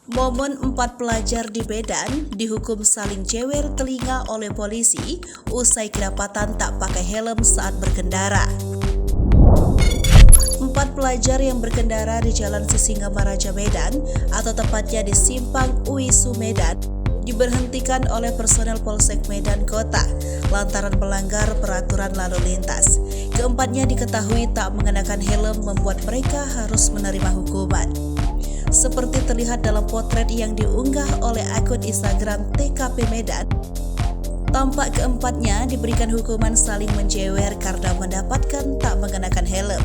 Momen 4 pelajar di Medan dihukum saling jewer telinga oleh polisi usai kedapatan tak pakai helm saat berkendara. 4 pelajar yang berkendara di Jalan Sisingamaraja Medan atau tepatnya di Simpang Uisu Medan diberhentikan oleh personel Polsek Medan Kota lantaran melanggar peraturan lalu lintas. Keempatnya diketahui tak mengenakan helm membuat mereka harus menerima hukuman. Seperti terlihat dalam potret yang diunggah oleh akun Instagram TKP Medan, tampak keempatnya diberikan hukuman saling menjewer karena mendapatkan tak mengenakan helm.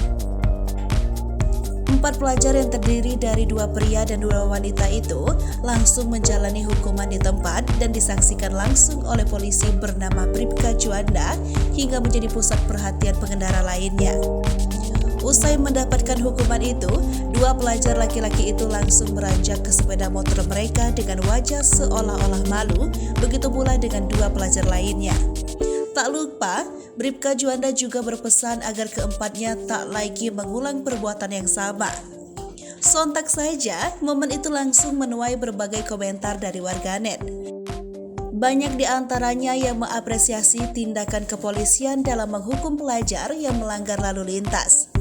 4 pelajar yang terdiri dari 2 pria dan 2 wanita itu langsung menjalani hukuman di tempat dan disaksikan langsung oleh polisi bernama Bribka Juanda hingga menjadi pusat perhatian pengendara lainnya. Usai mendapatkan hukuman itu, 2 pelajar laki-laki itu langsung beranjak ke sepeda motor mereka dengan wajah seolah-olah malu, begitu pula dengan 2 pelajar lainnya. Tak lupa, Bribka Juanda juga berpesan agar keempatnya tak lagi mengulang perbuatan yang sama. Sontak saja, momen itu langsung menuai berbagai komentar dari warganet. Banyak di antaranya yang mengapresiasi tindakan kepolisian dalam menghukum pelajar yang melanggar lalu lintas.